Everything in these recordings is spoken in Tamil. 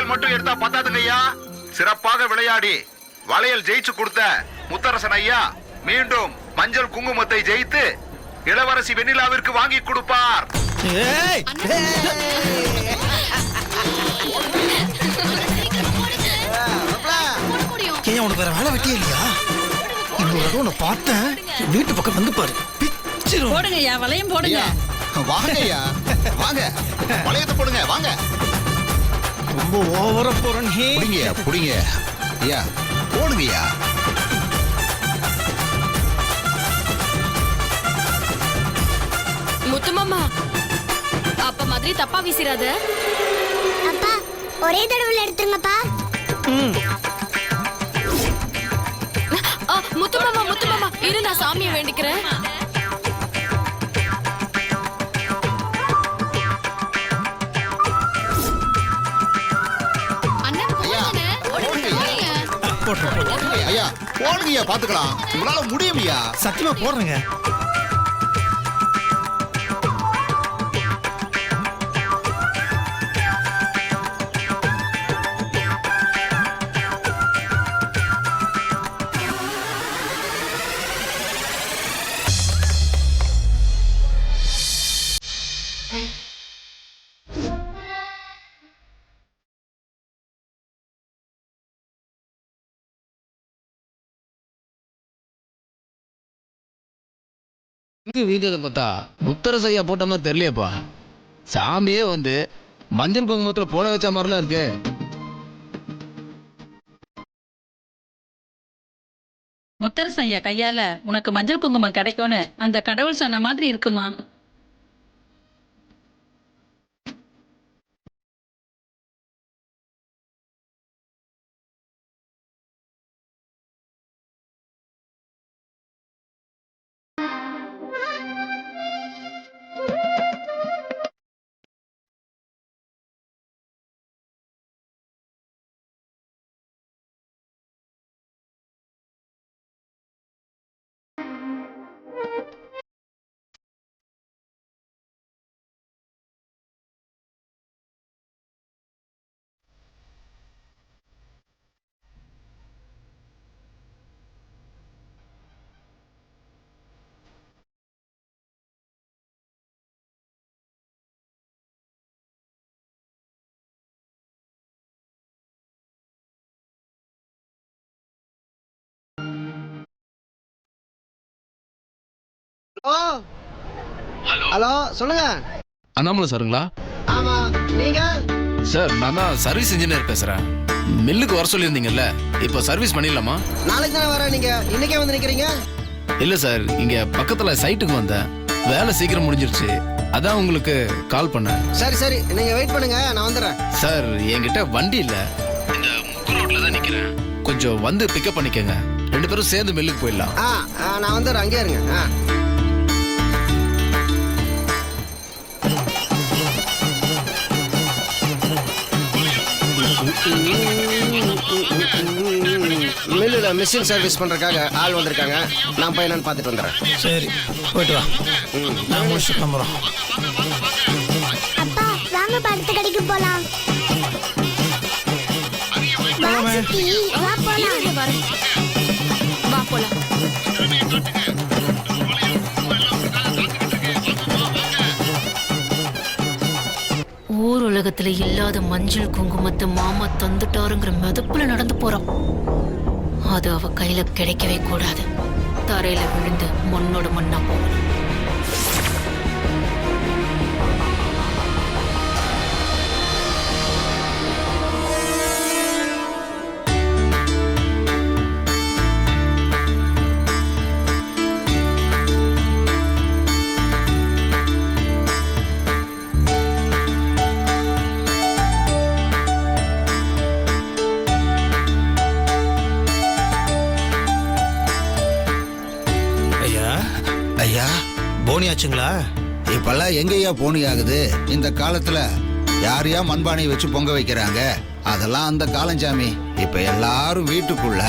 மெடல் மட்டும் எடுத்தா பத்தாதுங்க ஐயா. சிறப்பாக விளையாடி வளையல் ஜெயிச்சு கொடுத்த முத்தரசன் ஐயா மீண்டும் மஞ்சள் குங்குமத்தை ஜெயித்து இளவரசி வெண்ணிலாவிற்கு வாங்கி கொடுப்பார். உனக்கு வேற வேலை வெட்டியே இல்லையா? இன்னொரு பார்த்தேன், வீட்டு பக்கம் வந்து பாரு. போடுங்க ஐயா, வளையம் போடுங்க. வாங்க ஐயா, வாங்க வளையத்தை போடுங்க, வாங்க. ரொம்ப ஓவரா போறேன். புடிங்க புடிங்க ஐயா, போடுங்க ஐயா. முத்துமாமா, அப்ப மாதிரி தப்பா வீசிராத. அப்பா ஒரே தடவைல எடுத்துருங்கப்பா. முத்துமாமா முத்துமாமா, இரு நான் சாமியை வேண்டிக்கிறேன். ஐயா போடுங்க ஐயா, பாத்துக்கலாம். உங்களால முடியும் ஐயா. சத்தியமா போடுறேங்க. வீடியோதை பார்த்தா முத்தரசையா போட்ட மாதிரி தெரியலையப்பா. சாமியே வந்து மஞ்சள் குங்குமத்துல போட வச்ச மாதிரிலாம் இருக்கு. முத்தரசன் ஐயா கையால உனக்கு மஞ்சள் குங்குமம் கிடைக்கும்னு அந்த கடவுள் சொன்ன மாதிரி இருக்குமா? ஹலோ சொல்லுங்க. அண்ணாமலை சாருங்களா? ஆமா, நீங்க? சார் நான் தான் சர்வீஸ் இன்ஜினியர் பேசுறேன். மில்லுக்கு வர சொல்லியிருந்தீங்கல்ல, இப்போ சர்வீஸ் பண்ணிடலாமா? நாளைக்கு தானே வரேன். நீங்க இன்னைக்கே வந்து நிக்கிறீங்க? இல்ல சார், இங்க பக்கத்துல சைட்டுக்கு வந்தேன், வேலை சீக்கிரம் முடிஞ்சிருச்சு, அதான் உங்களுக்கு கால் பண்ணேன். சரி சரி, நீங்க வெயிட் பண்ணுங்க, நான் வந்துடுறேன். சார் என்கிட்ட வண்டி இல்ல, இந்த முக்கு ரோட்ல தான் நிக்கிறேன், கொஞ்சம் வந்து பிக்கப் பண்ணிக்கங்க, ரெண்டு பேரும் சேர்ந்து மில்லுக்கு போயிடலாம். நான் வந்துடுறேன், அங்கே இருங்க. மில்லுல மிஷின் சர்வீஸ் பண்றதுக்காக ஆள் வந்திருக்காங்க. நான் போய் என்னன்னு பார்த்துட்டு வந்துடுறேன். சரி போயிட்டு வா, நான் முடிச்சுட்டு கிளம்புறோம். அப்பா வாங்க படுத்து கடைக்கு போலாம். வா சுத்தி, வா போலாம். வா போலாம். ஊர் உலகத்துல இல்லாத மஞ்சள் குங்குமத்தை மாமா தந்துட்டாருங்கிற மெதப்புல நடந்து போறோம். அது அவ கையில கிடைக்கவே கூடாது. தரையில விழுந்து மண்ணோட மண்ணா போகணும். ஐயா போனி ஆச்சுங்களா? இப்பெல்லாம் எங்கய்யா போனி ஆகுது? இந்த காலத்துல யாரையா மண்பானையை வச்சு பொங்க வைக்கிறாங்க? அதெல்லாம் அந்த காலஞ்சாமி. இப்ப எல்லாரும் வீட்டுக்குள்ள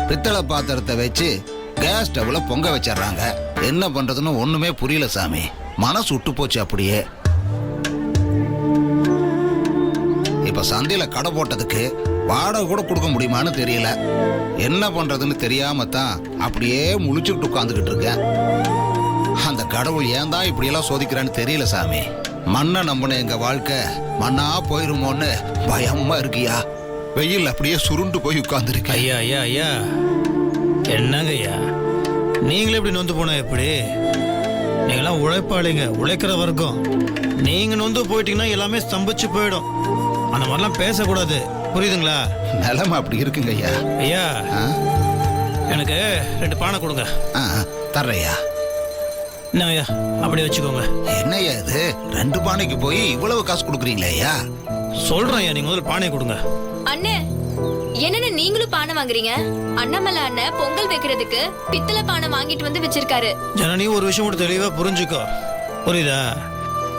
பித்தளை பாத்திரத்தை வச்சு கேஸ் ஸ்டவ்ல பொங்க வச்சிடறாங்க. என்ன பண்றதுன்னு ஒண்ணுமே புரியல சாமி. மனசு விட்டு போச்சு அப்படியே. இப்ப சந்தையில கடை போட்டதுக்கு வாடகை கூட கொடுக்க முடியுமான்னு தெரியல. என்ன பண்றதுன்னு தெரியாம தான் அப்படியே முழிச்சுக்கிட்டு உட்காந்துக்கிட்டு இருக்கேன். அந்த கடவுள் ஏன் தான் இப்படி எல்லாம் சோதிக்கிறான்னு தெரியல சாமி. மண்ணை நம்பின எங்க வாழ்க்கை மண்ணா போயிருமோன்னு பயமா இருக்கியா. வெயில் அப்படியே சுருண்டு போய் உட்கார்ந்துருக்கேன். ஐயா ஐயா ஐயா, என்னங்க ஐயா நீங்களே இப்படி நொந்து போனா எப்படி? நீங்களாம் உழைப்பாளிங்க, உழைக்கிற வர்க்கம். நீங்க நொந்து போயிட்டீங்கன்னா எல்லாமே ஸ்தம்பிச்சு போயிடும். அந்த மாதிரிலாம் பேசக்கூடாது, புரியுதுங்களா? நிலைமை அப்படி இருக்குங்க ஐயா. ஐயா ஆ? எனக்கு 2 பானை கொடுங்க. ஆ, தர்றையா. என்ன ஐயா அப்படி வச்சுக்கோங்க. என்னய்யா இது 2 பானைக்கு போய் இவ்வளவு காசு கொடுக்குறீங்களே ஐயா? சொல்றேன் ஐயா, நீங்க முதல்ல பானையை கொடுங்க. அண்ணே, என்னன்னு நீங்களும் பானை வாங்குறீங்க? அண்ணாமலை அண்ணன் பொங்கல் வைக்கிறதுக்கு பித்தளை பானை வாங்கிட்டு வந்து வச்சிருக்காரு. ஜனனி, ஒரு விஷயம் கூட தெளிவா புரிஞ்சுக்கோ, புரியுதா?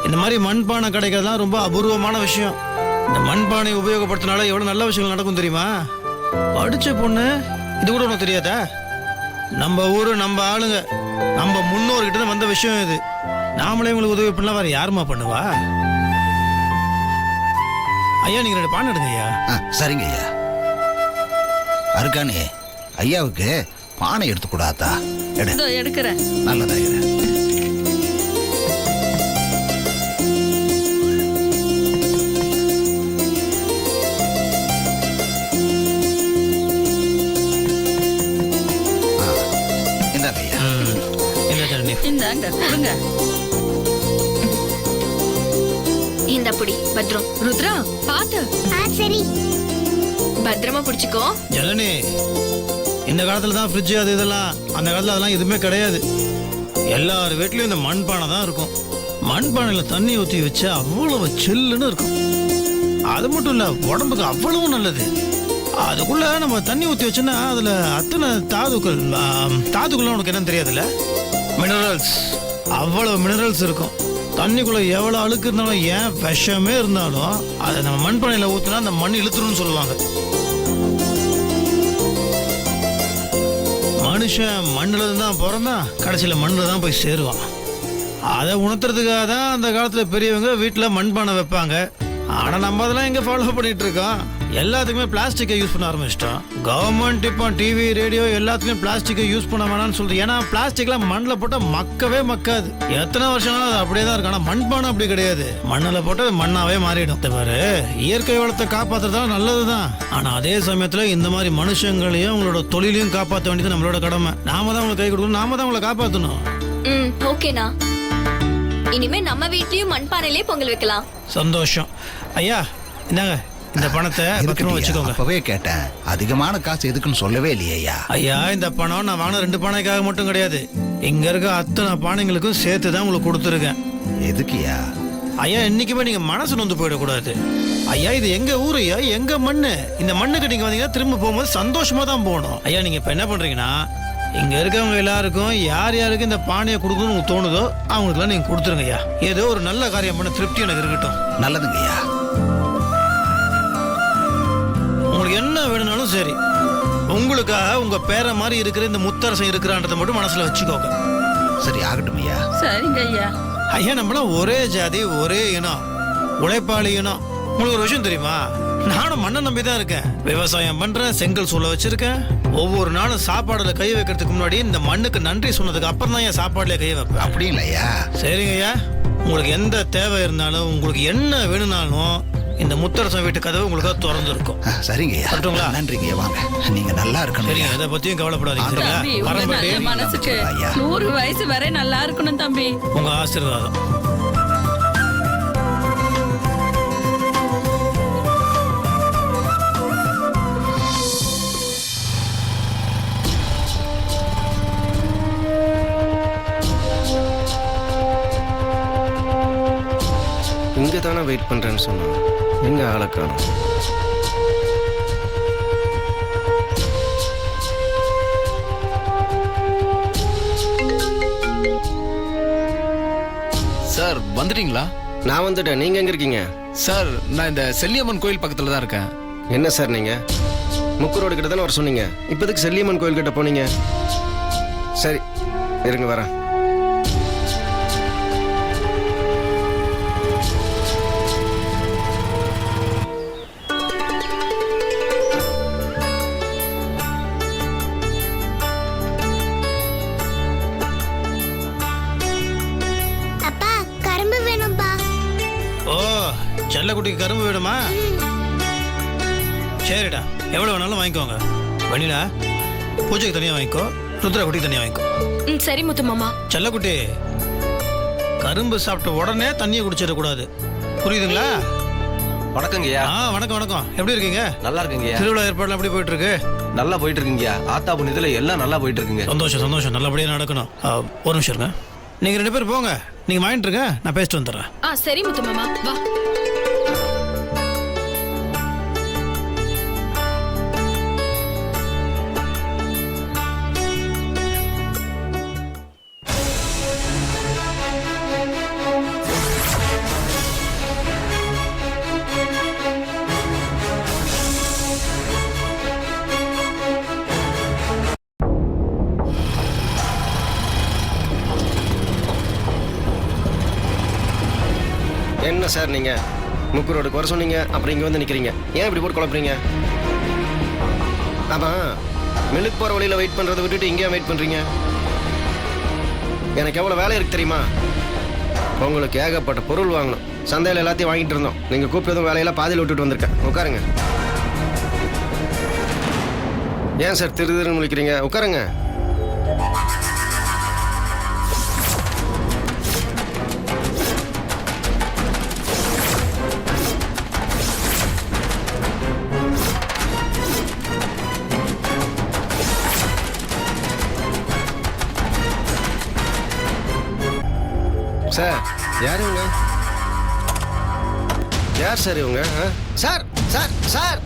இந்த மாதிரி மண்பானை கிடைக்கிறதுலாம் ரொம்ப அபூர்வமான விஷயம். இந்த மண்பானை உபயோகப்படுத்தினால எவ்வளவு நல்ல விஷயங்கள் நடக்கும் தெரியுமா? படிச்ச பொண்ணு, இது கூட உனக்கு தெரியாதா? நம்ம ஊரு, நம்ம ஆளுங்க, நம்ம முன்னோர்கிட்ட தான் வந்த விஷயம் இது. நாமளே உங்களுக்கு உதவி பண்ணலாம், வேற யாருமா பண்ணுவா? ஐயா நீங்க 2 பானை எடுங்க ஐயா. சரிங்க ஐயா. அருக்கானே, ஐயாவுக்கு பானை எடுத்து கூடாதா? எடு. இதோ எடுக்கிறேன். நல்லதா இரு. இந்தாங்க ஐயா. என்ன ஜனனி? இந்தாங்க கொடுங்க. இந்த புடி பத்ரம். ருத்ரா பாத்து சரி. பத்திரமா புடிச்சுக்கோ. ஜனனி, இந்த காலத்துல தான் ஃப்ரிட்ஜ் அது இதெல்லாம், அந்த காலத்துல அதெல்லாம் எதுவுமே கிடையாது. எல்லார் வீட்லயும் இந்த மண்பானை தான் இருக்கும். மண்பானையில தண்ணி ஊற்றி வச்சா அவ்வளவு சில்லுன்னு இருக்கும். அது மட்டும் இல்ல, உடம்புக்கு அவ்வளவு நல்லது. அதுக்குள்ள நம்ம தண்ணி ஊற்றி வச்சோன்னா அதுல அத்தனை தாதுக்கள் உனக்கு என்னன்னு தெரியாதுல்ல? மினரல்ஸ், அவ்வளவு மினரல்ஸ் இருக்கும். தண்ணிக்குள்ள எவ்வளவு அழுக்கு இருந்தாலும், ஏன் விஷமே இருந்தாலும் அதை நம்ம மண்பானையில ஊற்றினா அந்த மண் இழுத்துருன்னு சொல்லுவாங்க. மனுஷன் மண்ணில் தான் பிறந்தான், கடைசியில் மண்ணில் தான் போய் சேருவான். அதை உணர்த்துறதுக்காக தான் அந்த காலத்தில் பெரியவங்க வீட்டில் மண்பானை வைப்பாங்க. ஆனால் நம்ம அதெல்லாம் எங்கே ஃபாலோ பண்ணிட்டு இருக்கோம்? எல்லாத்துக்குமே பிளாஸ்டிக்கை யூஸ் பண்ண ஆரம்பிச்சிட்டோம். கவர்மெண்ட் இப்போ டிவி ரேடியோ எல்லாத்துலேயும் பிளாஸ்டிக்கை யூஸ் பண்ண வேணாம்னு சொல்லுது. ஏன்னா பிளாஸ்டிக்லாம் மண்ணில் போட்டால் மக்கவே மக்காது. எத்தனை வருஷம்னாலும் அது அப்படியே தான் இருக்கு. ஆனால் மண்பானை அப்படி கிடையாது. மண்ணில் போட்டால் மண்ணாவே மாறிடும். பாரு, இயற்கை வளத்தை காப்பாற்றுறதுலாம் நல்லது தான். ஆனால் அதே சமயத்தில் இந்த மாதிரி மனுஷங்களையும் உங்களோட தொழிலையும் காப்பாற்ற வேண்டியது நம்மளோட கடமை. நாம தான் உங்களுக்கு கை கொடுக்கணும், நாம தான் உங்களை காப்பாற்றணும். ஓகேண்ணா. இனிமே நம்ம வீட்லயும் மண்பானையிலே பொங்கல் வைக்கலாம். சந்தோஷம். ஐயா இந்தாங்க, இந்த பணத்தை பத்திரமா வச்சுக்கோங்க. அப்பவே கேட்டேன், அதிகமான காசு எதுக்குன்னு சொல்லவே இல்லையே ஐயா. ஐயா, இந்த பணம் நான் வாங்கின 2 பானைக்காக மட்டும் கிடையாது. இங்க இருக்க அத்தனை பானைங்களுக்கும் சேர்த்து தான் உங்களுக்கு கொடுத்துருக்கேன். எதுக்குயா? ஐயா, என்னைக்குமே நீங்க மனசு நொந்து போயிடக்கூடாது. ஐயா, இது எங்க ஊரு ஐயா, எங்க மண்ணு. இந்த மண்ணுக்கு நீங்க வந்தீங்கன்னா திரும்ப போகும்போது சந்தோஷமா தான் போகணும். ஐயா, நீங்க இப்ப என்ன பண்றீங்கன்னா, இங்க இருக்கவங்க எல்லாருக்கும் யார் யாருக்கு இந்த பானையை கொடுக்கணும்னு உங்களுக்கு தோணுதோ அவங்களுக்குலாம் நீங்க கொடுத்துருங்க ஐயா. ஏதோ ஒரு நல்ல காரியம் பண்ண திருப்தி எனக்கு இருக்கட்டும். நல்லதுங்க ஐயா. உங்களுக்கு என்ன வேணும்னாலும் சரி, உங்களுக்காக உங்க பேரை மாதிரி இருக்கிற இந்த முத்தரசன் இருக்கிறான்றதை மட்டும் மனசுல வச்சுக்கோங்க. சரி, ஆகட்டும் ஐயா. சரிங்க ஐயா. ஐயா, நம்மளாம் ஒரே ஜாதி, ஒரே இனம், உழைப்பாளி இனம். உங்களுக்கு ஒரு விஷயம் தெரியுமா? நானும் மண்ணை நம்பி தான் இருக்கேன். விவசாயம் பண்றேன், செங்கல் சூளை வச்சிருக்கேன். ஒவ்வொரு நாளும் சாப்பாடுல கை வைக்கிறதுக்கு முன்னாடி இந்த மண்ணுக்கு நன்றி சொன்னதுக்கு அப்புறம் தான் என் சாப்பாடுல கை வைப்பேன். அப்படி இல்லையா? சரிங்க ஐயா, உங்களுக்கு எந்த தேவை இருந்தாலும், உங்களுக்கு என்ன வேணும்னாலும் இந்த முத்தரசன் வீட்டு கதவு உங்களுக்காக திறந்து இருக்கும். சரிங்க ஐயா. வரட்டுங்களா? நன்றிங்க ஐயா. வாங்க, நீங்க நல்லா இருக்கணும் சரிங்க, ஐயா. இதை பத்தியும் கவலைப்படாதீங்க. தம்பி, உங்க வரம்பட்டி, நல்ல மனசுக்கு ஐயா. 100 வயசு வரை நல்லா இருக்கணும் தம்பி. உங்க ஆசீர்வாதம். இங்கே தானே வெயிட் பண்ணுறேன்னு சொன்னான். எங்கே ஆளை காணோம்? சார் வந்துட்டீங்களா? நான் வந்துட்டேன். நீங்கள் எங்கே இருக்கீங்க? சார், நான் இந்த செல்லியம்மன் கோயில் பக்கத்தில் தான் இருக்கேன். என்ன சார் நீங்கள் முக்கு ரோடு கிட்ட தானே வர சொன்னீங்க? இப்போதைக்கு செல்லியம்மன் கோயில் கிட்ட போனீங்க. சரி இருங்க, வரேன். செல்லக்குட்டிக்கு கரும்பு வேணுமா? சரிடா, எவ்வளோ வேணாலும் வாங்கிக்கோங்க. வெண்ணிலா, பூஜைக்கு தனியாக வாங்கிக்கோ, ருத்ரா குட்டிக்கு தனியாக வாங்கிக்கோ. சரி முத்து மாமா. செல்லக்குட்டி, கரும்பு சாப்பிட்ட உடனே தண்ணியை குடிச்சிடக்கூடாது, புரியுதுங்களா? வணக்கங்கய்யா. வணக்கம் வணக்கம். எப்படி இருக்கீங்க? நல்லா இருக்குங்கய்யா. திருவிழா ஏற்பாடுலாம் எப்படி போயிட்டு இருக்கு? நல்லா போயிட்டு இருக்குங்கய்யா. ஆத்தா புண்ணியத்துல எல்லாம் நல்லா போயிட்டு இருக்குங்க. சந்தோஷம் சந்தோஷம், நல்லபடியாக நடக்கணும். ஒரு நிமிஷம் இருங்க, நீங்கள் 2 பேர் போங்க, நீங்கள் வாங்கிட்டு இருங்க, நான் பேசிட்டு வந்துடுறேன். சரி முத்து மாமா, வா. என்ன சார் நீங்க முக்கு ரோடுக்கு வர சொன்னீங்க, அப்புறம் இங்க வந்து நிக்கிறீங்க. ஏன் இப்படி போட்டு குழப்பறீங்க? ஆமா, மில்லுக்கு போற வழியில வெயிட் பண்றதை விட்டுட்டு இங்கே வெயிட் பண்றீங்க. எனக்கு எவ்வளவு வேலை இருக்கு தெரியுமா? உங்களுக்கு ஏகப்பட்ட பொருள் வாங்கணும். சந்தையில் எல்லாத்தையும் வாங்கிட்டு இருந்தோம். நீங்க கூப்பிட்டதும் வேலையெல்லாம் பாதியில் விட்டுட்டு வந்திருக்கேன். உட்காருங்க. ஏன் சார் திரு திருன்னு முழிக்கிறீங்க? உட்காருங்க. சார், யார் இவங்க? யார் சார் இவங்க? சார் சார் சார்,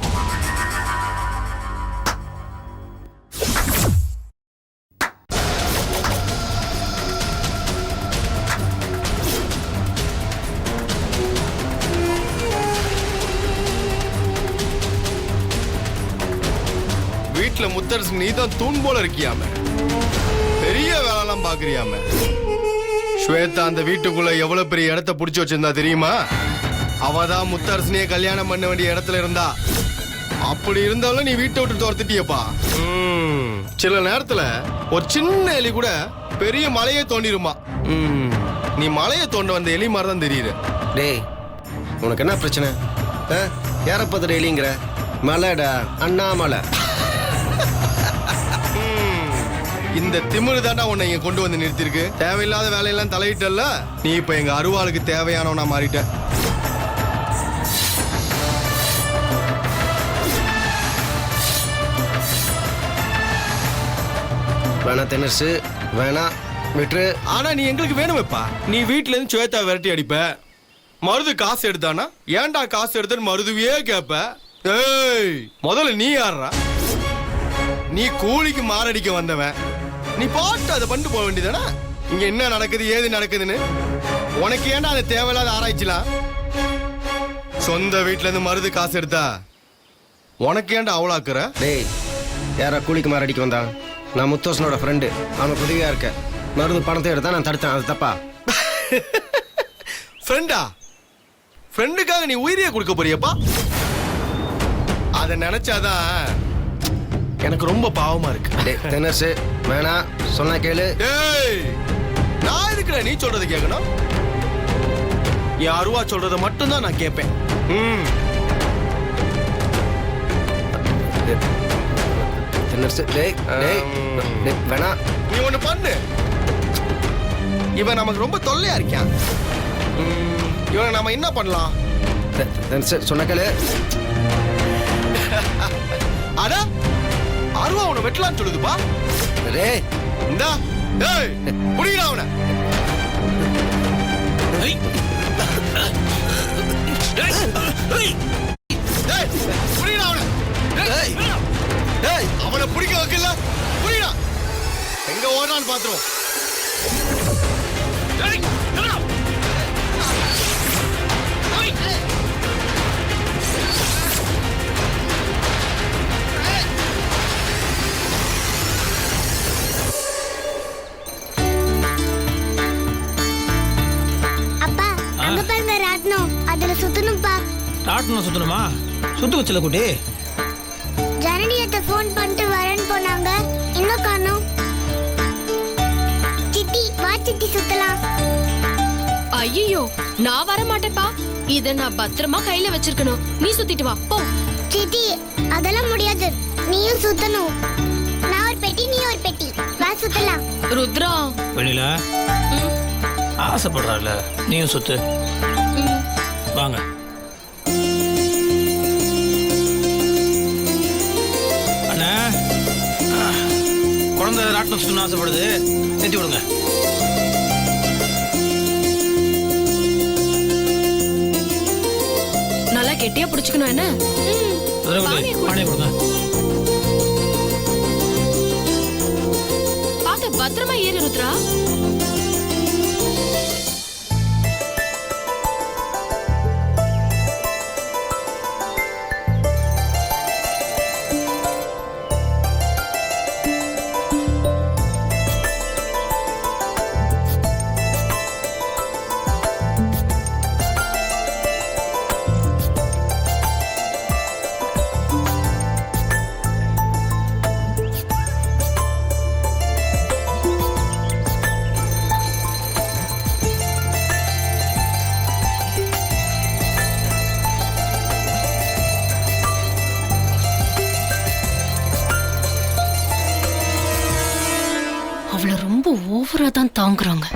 வீட்டுல முத்தரசு நீ தான் தூண் போல இருக்கியாம, பெரிய வேலைலாம் பாக்குறியாம. ஸ்வேதா அந்த வீட்டுக்குள்ள எவ்வளவு பெரிய இடத்த புடிச்சு வச்சிருந்தா தெரியுமா? அவதான் முத்தரசனையே கல்யாணம் பண்ண வேண்டிய இடத்துல இருந்தா. அப்படி இருந்தாலும் நீ வீட்டை விட்டு துரத்துட்டியப்பா. சில நேரத்துல ஒரு சின்ன எலி கூட பெரிய மலையை தோண்டிருமா. நீ மலையை தோண்ட வந்த எலி மாதிரி தான் தெரியுது. டேய், உனக்கு என்ன பிரச்சனை? யார பத்திர எலிங்கிற? மலைடா, அண்ணாமலை. இந்த திமிரு தாண்டா உன்னை இங்க கொண்டு வந்து நிறுத்திருக்கு. தேவையில்லாத வேலையெல்லாம் தலையிட்டல்ல, நீ இப்ப எங்க அருவாளுக்கு தேவையானவனா மாறிட்ட. வேணா தென்னரசு, வேணா விட்டுரு. ஆனா நீ எங்களுக்கு வேணும் வைப்பா. நீ வீட்டுல இருந்து சுவேதா விரட்டி அடிப்ப, மருது காசு எடுத்தானா ஏன்டா காசு எடுத்தன்னு மருதுவையே கேப்ப. ஏய், முதல்ல நீ யாரா? நீ கூலிக்கு மாரடிக்க வந்தவன். நீ பாட்டு அதை பண்ணிட்டு போக வேண்டியதானே. இங்க என்ன நடக்குது ஏது நடக்குதுன்னு உனக்கு ஏன்டா அதை தேவையில்லாத ஆராய்ச்சிலாம்? சொந்த வீட்டுல இருந்து மருது காசு எடுத்தா உனக்கு ஏன்டா அவ்வளாக்குற? டேய், யாரா கூலிக்கு மாரடிக்க வந்தான்? நான் முத்தோசனோட ஃப்ரெண்டு, அவனுக்கு உதவியா இருக்க. மருது பணத்தை எடுத்தா நான் தடுத்தேன், அது தப்பா? ஃப்ரெண்டா? ஃப்ரெண்டுக்காக நீ உயிரியே கொடுக்க போறியப்பா? அதை நினைச்சாதான் எனக்கு ரொம்ப பாவமா இருக்கு. டேய் தென்னரசு, வேணா, சொன்னா கேளு. டேய், நான் இருக்கிற நீ சொல்றது கேட்கணும். என் அருவா சொல்றத மட்டும்தான் நான் கேட்பேன். தென்னரசு, டேய் டேய் வேணா. நீ ஒண்ணு பண்ணு. இவன் நமக்கு ரொம்ப தொல்லையா இருக்கான். இவனை நாம என்ன பண்ணலாம்? தென்னரசு, சொன்ன கேளு. அட, அருவா உன்னை வெட்டலான்னு சொல்லுதுப்பா. டேய், இந்தா, டேய், புடிடா அவனை. புடிடா அவனை. அவனை பிடிக்க வைக்கல, புரியுதா? எங்க ஓடான்னு பாத்துருவோம். அப்பா, அங்க பாருங்க ராட்னம், அதுல சுத்தணும்பா. ராட்டனம் சுத்தணுமா? சுத்துக்கு செல்லக்குட்டி. ஜனனியத்தை ஃபோன் பண்ணிட்டு வரேன்னு போனாங்க, இன்னும் காணோம். சித்தி, வா சித்தி சுத்தலாம். ஐயோ நான் வர மாட்டேப்பா. இத நான் பத்திரமா கையில வச்சிருக்கணும். நீ சுத்திட்டு வா போ. சித்தி அதெல்லாம் முடியாது, நீயும் சுத்தணும். நான் ஒரு பெட்டி, நீ ஒரு பெட்டி, வா சுத்தலாம். ருத்ரா. வெளியில ஆசைப்படுறாள், நீயும் சுத்து. வாங்க. அண்ணா, குழந்தை ராட்டினம் சுத்தணும்னு ஆசைப்படுது, நிறுத்தி விடுங்க. நல்லா கெட்டியா புடிச்சுக்கணும் என்ன? பானை கொடுங்க. பாத்து பத்திரமா ஏறு ருத்ரா. அவளை ரொம்ப ஓவரா தான் தாங்குறாங்க.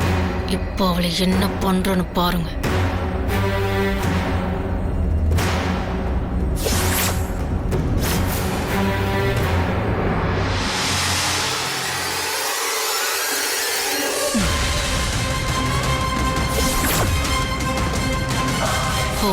இப்போ அவளை என்ன பண்றன்னு பாருங்க. ஓ